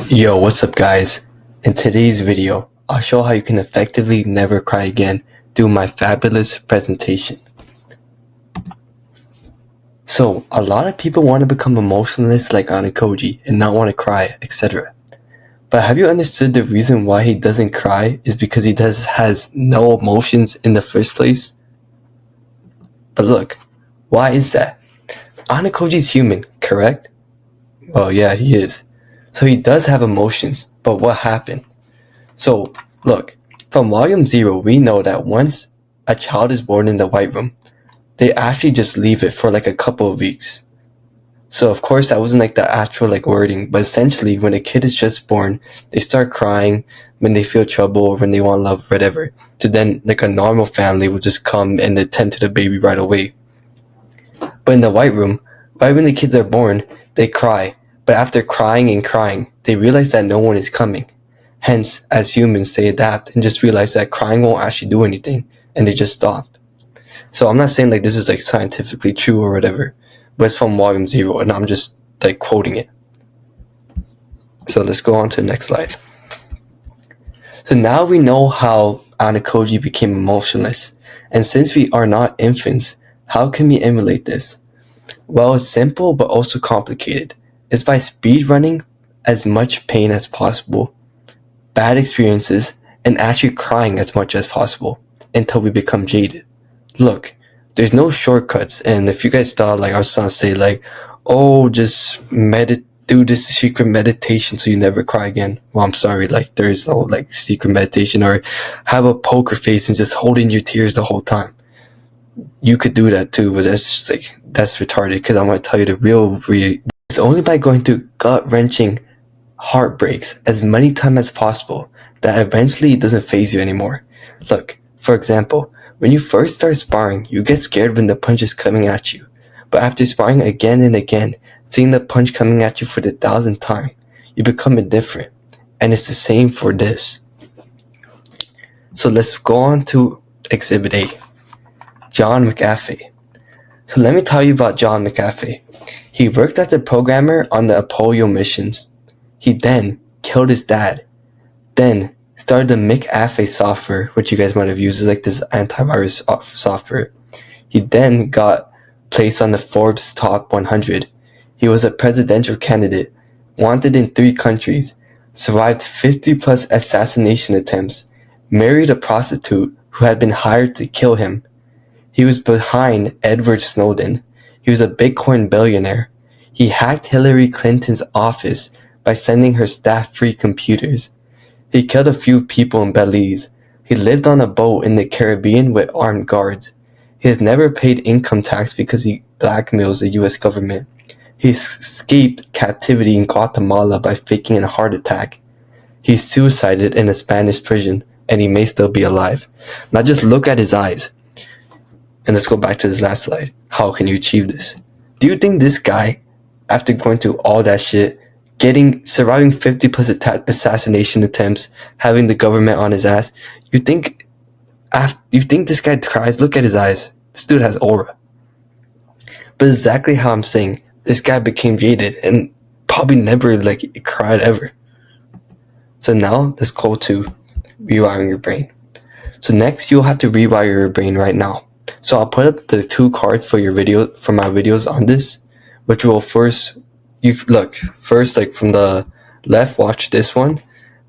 Yo, what's up guys? In today's video, I'll show how you can effectively never cry again through my fabulous presentation. So, a lot of people want to become emotionless like Ayanokoji and not want to cry, etc. But have you understood the reason why he doesn't cry is because he has no emotions in the first place? But look, why is that? Ayanokoji's human, correct? Well, yeah, he is. So he does have emotions, but what happened? So, look, from volume 0, we know that once a child is born in the White Room, they actually just leave it for like a couple of weeks. So, of course, that wasn't like the actual like wording, but essentially, when a kid is just born, they start crying when they feel trouble or when they want love, whatever. So then, like a normal family will just come and attend to the baby right away. But in the White Room, right when the kids are born, they cry. But after crying and crying, they realize that no one is coming. Hence, as humans, they adapt and just realize that crying won't actually do anything, and they just stop. So I'm not saying like this is like scientifically true or whatever, but it's from volume 0, and I'm just like quoting it. So let's go on to the next slide. So now we know how Ayanokoji became emotionless, and since we are not infants, how can we emulate this? Well, it's simple but also complicated. It's by speedrunning as much pain as possible, bad experiences, and actually crying as much as possible until we become jaded. Look, there's no shortcuts, and if you guys thought like I was trying to say like, oh, just do this secret meditation so you never cry again. Well, I'm sorry, like there is no like secret meditation, or have a poker face and just hold in your tears the whole time. You could do that too, but that's just like, that's retarded, because I'm going to tell you the real it's only by going through gut-wrenching heartbreaks as many times as possible that eventually it doesn't faze you anymore. Look, for example, when you first start sparring, you get scared when the punch is coming at you. But after sparring again and again, seeing the punch coming at you for the 1,000th time, you become indifferent. And it's the same for this. So let's go on to Exhibit A. John McAfee. So let me tell you about John McAfee. He worked as a programmer on the Apollo missions. He then killed his dad. Then started the McAfee software, which you guys might have used. It's like this antivirus software. He then got placed on the Forbes Top 100. He was a presidential candidate, wanted in 3 countries, survived 50 plus assassination attempts, married a prostitute who had been hired to kill him. He was behind Edward Snowden. He was a Bitcoin billionaire. He hacked Hillary Clinton's office by sending her staff free computers. He killed a few people in Belize. He lived on a boat in the Caribbean with armed guards. He has never paid income tax because he blackmails the US government. He escaped captivity in Guatemala by faking a heart attack. He suicided in a Spanish prison, and he may still be alive. Now just look at his eyes. And let's go back to this last slide. How can you achieve this? Do you think this guy, after going through all that shit, surviving 50 plus assassination attempts, having the government on his ass, you think this guy cries? Look at his eyes. This dude has aura. But exactly how I'm saying, this guy became jaded and probably never like cried ever. So now let's go to rewiring your brain. So next you'll have to rewire your brain right now. So I'll put up the 2 cards for your video, for my videos on this, which will first like from the left, watch this one,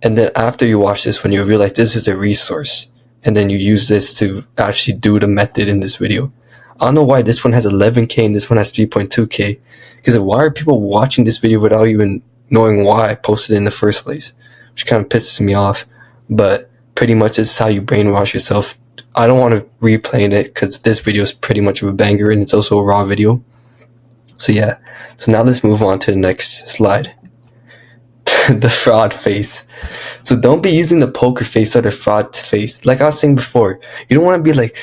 and then after you watch this one, you'll realize this is a resource, and then you use this to actually do the method in this video. I don't know why this one has 11K and this one has 3.2K, because why are people watching this video without even knowing why I posted it in the first place, which kind of pisses me off. But pretty much this is how you brainwash yourself. I don't want to replay it because this video is pretty much of a banger, and it's also a raw video. So yeah, so now let's move on to the next slide. The fraud face. So don't be using the poker face or the fraud face. Like I was saying before, you don't want to be like,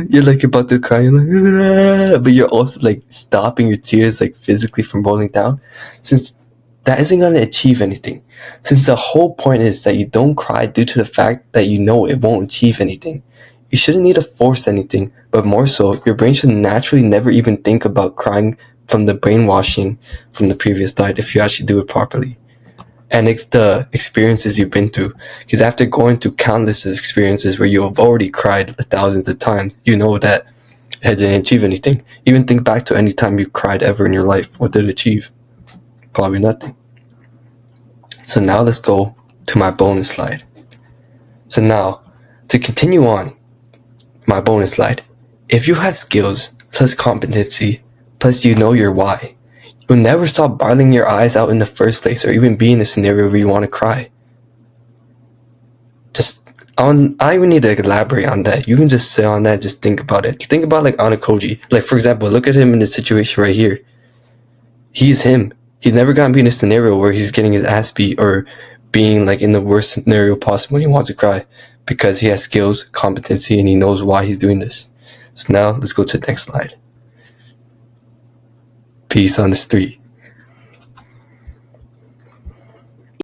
you're like about to cry, you're like, but you're also like stopping your tears like physically from rolling down, since that isn't going to achieve anything. Since the whole point is that you don't cry due to the fact that you know it won't achieve anything. You shouldn't need to force anything, but more so, your brain should naturally never even think about crying from the brainwashing from the previous slide if you actually do it properly. And it's the experiences you've been through. Because after going through countless experiences where you have already cried thousands of times, you know that it didn't achieve anything. Even think back to any time you cried ever in your life. What did it achieve? Probably nothing. So now let's go to my bonus slide. So now, to continue on my bonus slide, if you have skills plus competency plus you know your why, you'll never stop bawling your eyes out in the first place or even be in a scenario where you want to cry. I don't even need to elaborate on that. You can just sit on that, just think about it. Think about like Ayanokoji. Like, for example, look at him in this situation right here. He's him. He's never gotten to be in a scenario where he's getting his ass beat or being like in the worst scenario possible when he wants to cry, because he has skills, competency, and he knows why he's doing this. So now let's go to the next slide. Peace on this 3.